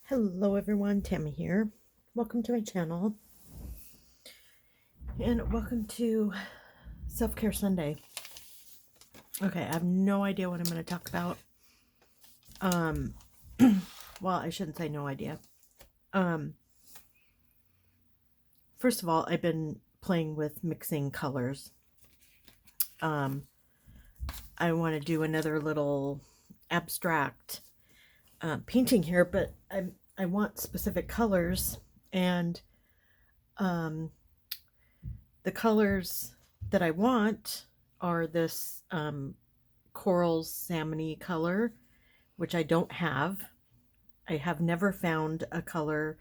Hello everyone, Tammy here. Welcome to my channel and welcome to Self-Care Sunday. Okay, I have no idea what I'm going to talk about. Well, I shouldn't say no idea. First of all, I've been playing with mixing colors. I want to do another little abstract painting here, but I want specific colors, and the colors that I want are this coral salmony color, which I don't have. I have never found a color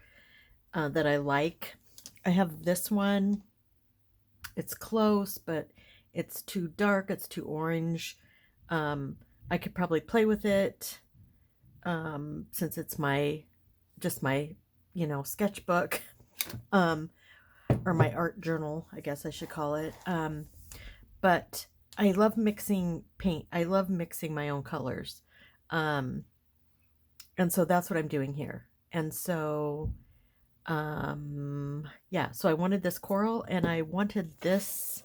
that I like. I have this one. It's close, but it's too dark. It's too orange. I could probably play with it since it's just my sketchbook or my art journal, I guess I should call it. But I love mixing paint. I love mixing my own colors. And so that's what I'm doing here. And so, yeah, so I wanted this coral and I wanted this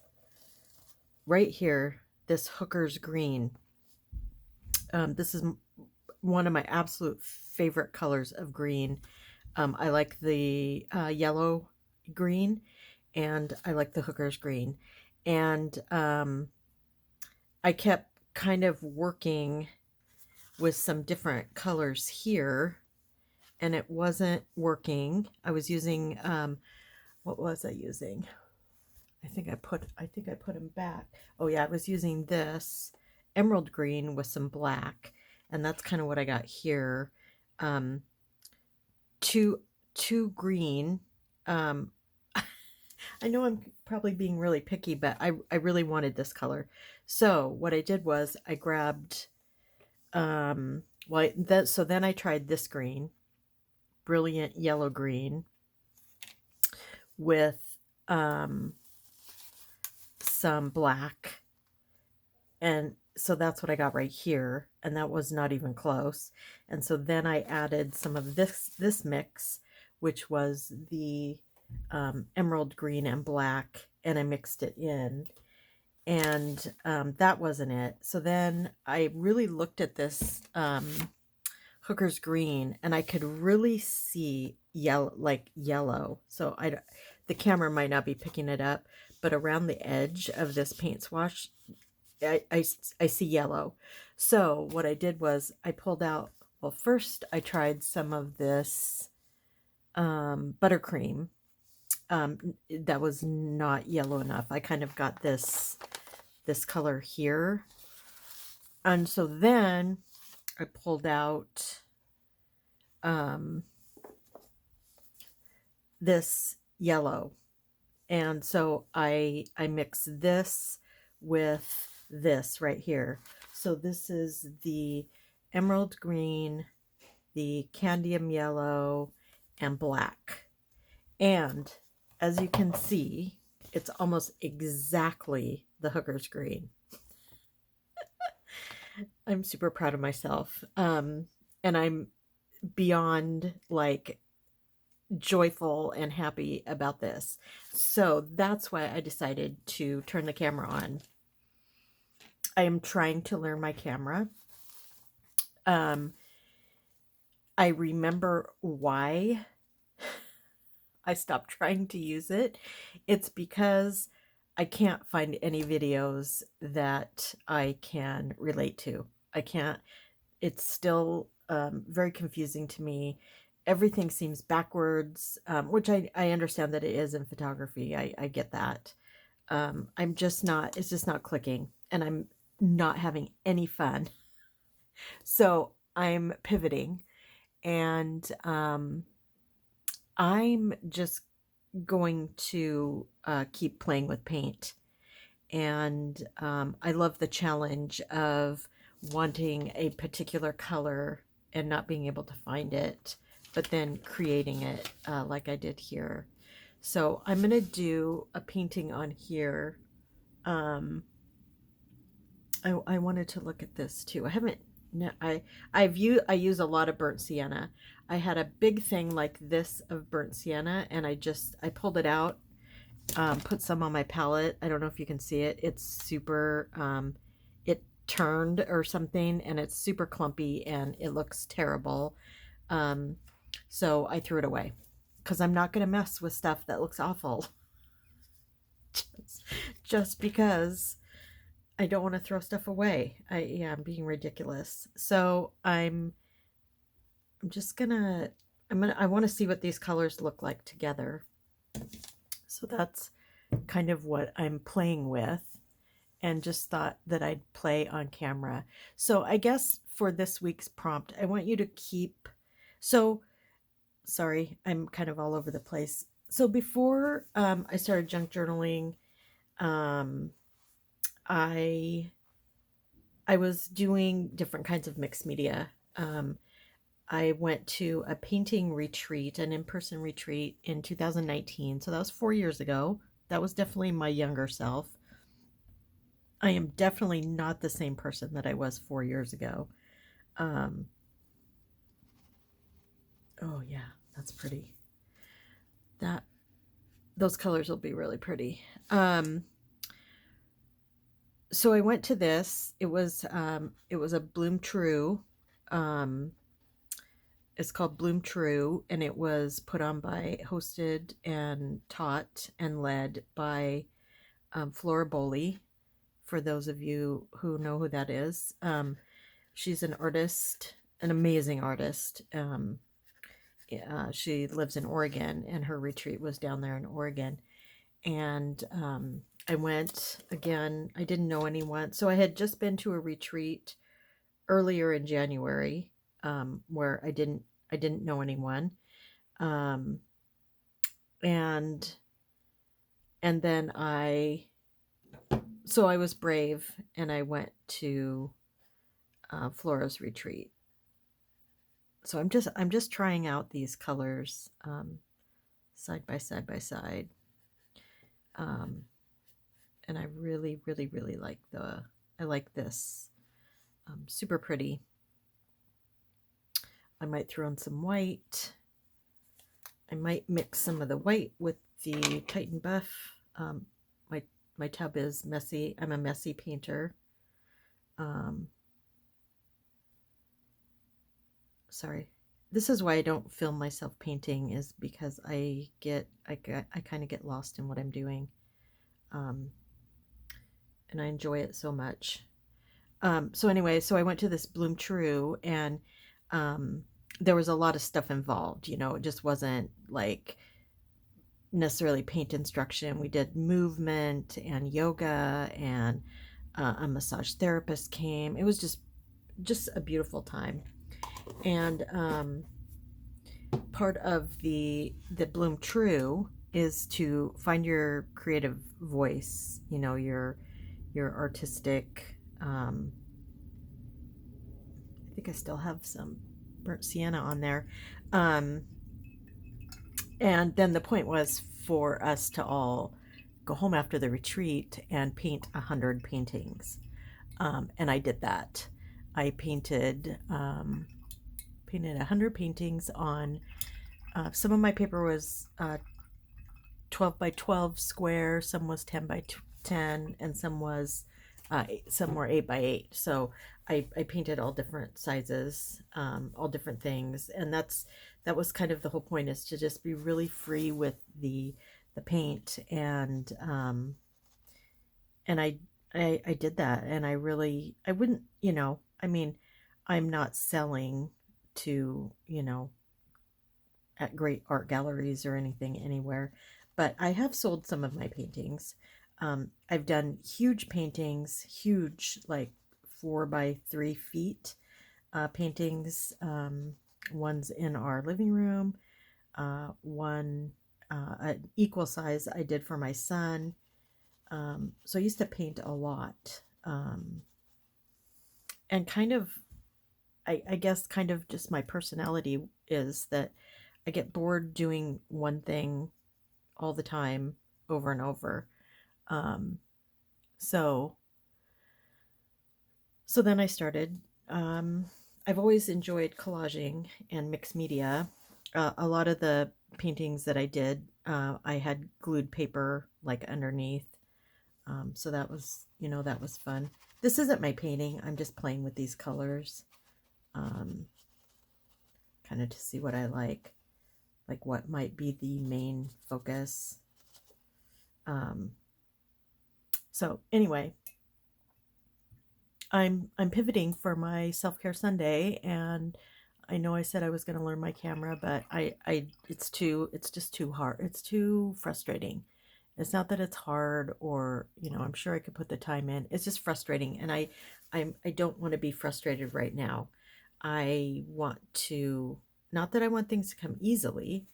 right here, this Hooker's Green. This is one of my absolute favorite colors of green. I like the yellow green and I like the Hooker's Green. And I kept kind of working with some different colors here and it wasn't working. I was using what was I using? I think I put them back. Oh yeah, I was using this emerald green with some black, and that's kind of what I got here. Two green. I know I'm probably being really picky, but I really wanted this color. So what I did was I grabbed so then I tried this green, brilliant yellow green, with some black, and so that's what I got right here, and that was not even close. And so then I added some of this mix, which was the emerald green and black, and I mixed it in, and that wasn't it. So then I really looked at this Hooker's Green, and I could really see yellow. So the camera might not be picking it up, but around the edge of this paint swatch, I see yellow. So what I did was I pulled out, well, first I tried some of this buttercream. That was not yellow enough. I kind of got this color here. And so then I pulled out this yellow. And so I mix this with this right here. So this is the emerald green, the candium yellow, and black. And as you can see, it's almost exactly the Hooker's Green. I'm super proud of myself. And I'm beyond like joyful and happy about this. So that's why I decided to turn the camera on. I am trying to learn my camera. I remember why I stopped trying to use it. It's because I can't find any videos that I can relate to. I can't. It's still very confusing to me. Everything seems backwards, which I understand that it is in photography. I get that. I'm just not, it's just not clicking, and I'm not having any fun. So I'm pivoting, and I'm just going to keep playing with paint. And I love the challenge of wanting a particular color and not being able to find it, but then creating it like I did here. So I'm going to do a painting on here. I wanted to look at this too. I haven't No, I use a lot of burnt sienna. I had a big thing like this of burnt sienna, and I pulled it out, put some on my palette. I don't know if you can see it. It's super it turned or something, and it's super clumpy and it looks terrible. Um, so I threw it away because I'm not going to mess with stuff that looks awful just, just because I don't want to throw stuff away. I'm being ridiculous. So I'm just gonna I want to see what these colors look like together. So that's kind of what I'm playing with, and just thought that I'd play on camera. So I guess for this week's prompt, I want you to keep. So sorry, I'm kind of all over the place. So before I started junk journaling, um, I I was doing different kinds of mixed media. Um, I went to a painting retreat, an in-person retreat in 2019. So that was 4 years ago. That was definitely my younger self. I am definitely not the same person that I was 4 years ago. Um, oh yeah, that's pretty. That those colors will be really pretty. So I went to this. It was a Bloom True. Um, it's called Bloom True, and it was put on by, hosted and taught and led by Flora Bowley. For those of you who know who that is, she's an artist, an amazing artist. She lives in Oregon, and her retreat was down there in Oregon. And I went again. I didn't know anyone, so I had just been to a retreat earlier in January, where I didn't know anyone, um, and then I was brave and I went to Flora's retreat. So I'm just trying out these colors, side by side by side, um, and I really really really like the I like this, super pretty. I might throw in some white. I might mix some of the white with the Titan Buff. Um, my my tub is messy. I'm a messy painter. Um, sorry. This is why I don't film myself painting, is because I kind of get lost in what I'm doing, um, and I enjoy it so much. So anyway, so I went to this Bloom True, and um, there was a lot of stuff involved. You know, it just wasn't like necessarily paint instruction. We did movement and yoga, and a massage therapist came. It was just a beautiful time. And part of the Bloom True is to find your creative voice. You know, your artistic. I think I still have some burnt sienna on there. Um, and then the point was for us to all go home after the retreat and paint 100 paintings. And I did that. I painted 100 paintings on. Some of my paper was 12 by 12 square. Some was 10 by 10, and some were 8 by 8. So I painted all different sizes, all different things, and that was kind of the whole point, is to just be really free with the paint. And I did that, and I wouldn't, I mean, I'm not selling to, at great art galleries or anything anywhere, but I have sold some of my paintings. I've done huge paintings, huge, like 4 by 3 feet paintings. One's in our living room, one an equal size I did for my son. So I used to paint a lot. And kind of, I guess, kind of just my personality is that I get bored doing one thing all the time, over and over. Um, so, so then I started Um, I've always enjoyed collaging and mixed media. A lot of the paintings that I did, I had glued paper like underneath. So that was, that was fun. This isn't my painting. I'm just playing with these colors, um, kind of to see what I like what might be the main focus. Um, so anyway, I'm pivoting for my self-care Sunday, and I know I said I was going to learn my camera, but I it's just too hard. It's too frustrating. It's not that it's hard, or I'm sure I could put the time in. It's just frustrating, and I don't want to be frustrated right now. I want to, not that I want things to come easily,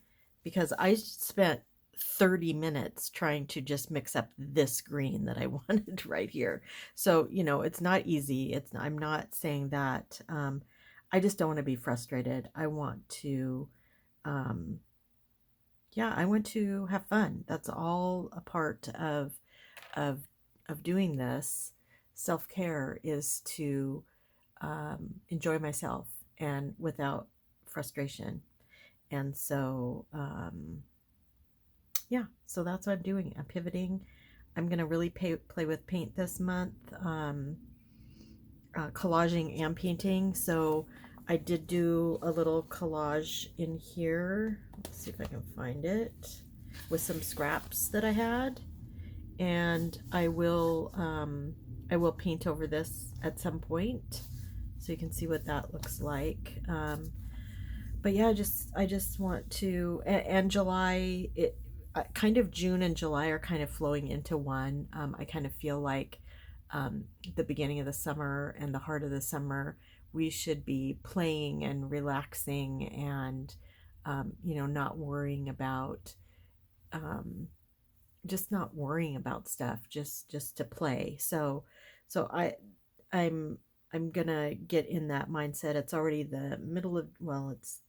because I spent 30 minutes trying to just mix up this green that I wanted right here. So, it's not easy. I'm not saying that. I just don't want to be frustrated. I want to, um, yeah, I want to have fun. That's all a part of of doing this. Self-care is to enjoy myself and without frustration. And so, yeah, so that's what I'm doing. I'm pivoting. I'm going to really play with paint this month, collaging and painting. So I did do a little collage in here. Let's see if I can find it, with some scraps that I had. And I will paint over this at some point, so you can see what that looks like. But yeah, I just want to, and July, kind of June and July are kind of flowing into one. I kind of feel like the beginning of the summer and the heart of the summer, we should be playing and relaxing, and not worrying about, um, just not worrying about stuff, just to play. So I'm I'm gonna get in that mindset. It's already the middle of, well, it's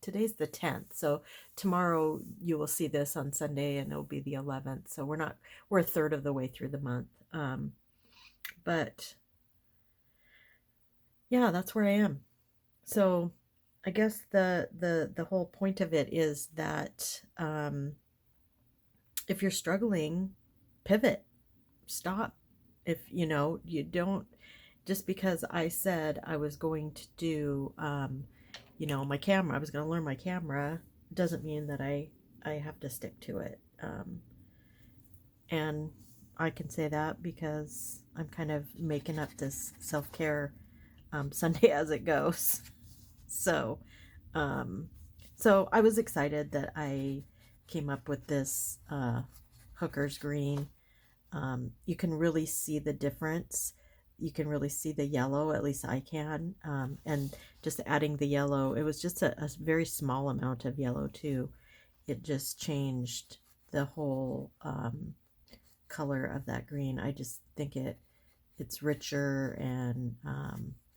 today's the 10th, so tomorrow you will see this on Sunday, and it'll be the 11th. So we're a third of the way through the month. But yeah, that's where I am. So I guess the whole point of it is that, if you're struggling, pivot, stop. If you don't, just because I said I was going to do, my camera, I was going to learn my camera, doesn't mean that I have to stick to it. And I can say that because I'm kind of making up this self-care, Sunday as it goes. So, um, so I was excited that I came up with this hooker's green. You can really see the difference. You can really see the yellow, at least I can. And just adding the yellow, it was just a very small amount of yellow too. It just changed the whole color of that green. I just think it's richer, and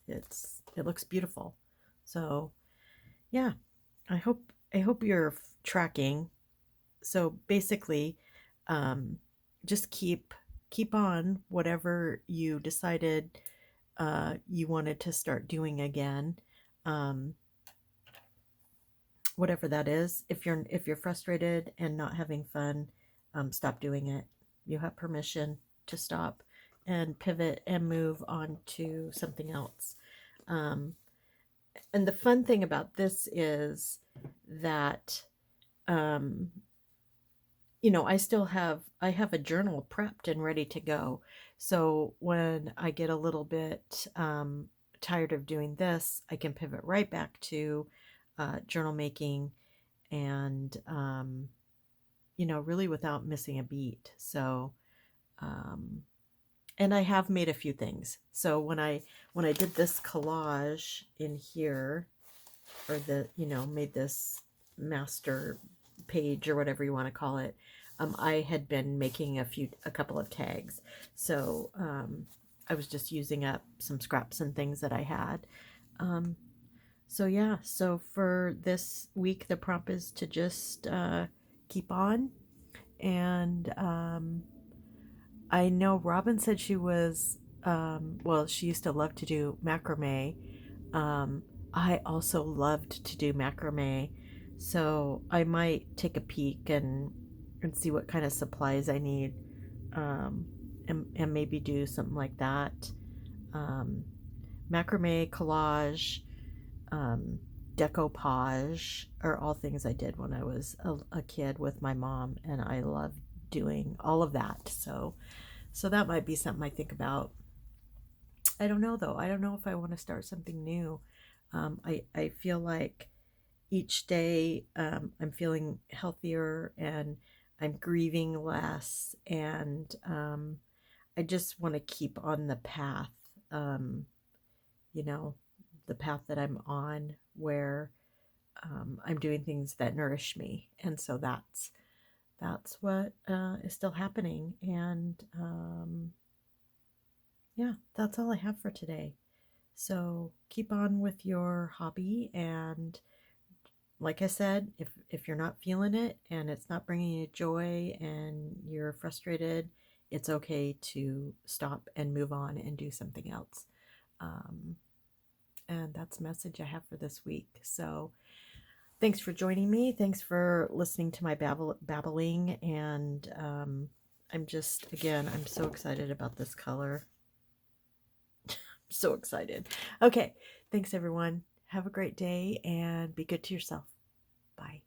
it looks beautiful. So yeah, I hope you're tracking. So basically, um, just keep on whatever you decided you wanted to start doing again. Um, Whatever that is. If you're frustrated and not having fun, stop doing it. You have permission to stop and pivot and move on to something else. Um, and the fun thing about this is that, um, I have a journal prepped and ready to go. So when I get a little bit tired of doing this, I can pivot right back to journal making, and really without missing a beat. So, um, and I have made a few things. So when I did this collage in here, or made this master page, or whatever you want to call it, I had been making a couple of tags. So I was just using up some scraps and things that I had. Um, so yeah, so for this week, the prompt is to just keep on. And I know Robin said she was well, she used to love to do macrame. Um, I also loved to do macrame, so I might take a peek and see what kind of supplies I need, um, and maybe do something like that. Um, Macrame, collage, um, decoupage are all things I did when I was a kid with my mom, and I loved doing all of that. So that might be something I think about. I don't know though. I don't know if I want to start something new. I feel like each day I'm feeling healthier and I'm grieving less, and I just want to keep on the path, um, you know, the path that I'm on, where I'm doing things that nourish me, and so that's what is still happening. And yeah, that's all I have for today. So keep on with your hobby, and like I said, if you're not feeling it and it's not bringing you joy and you're frustrated, it's okay to stop and move on and do something else. Um, and that's the message I have for this week. So thanks for joining me. Thanks for listening to my babbling. And I'm just, again, I'm so excited about this color. So excited. Okay. Thanks, everyone. Have a great day and be good to yourself. Bye.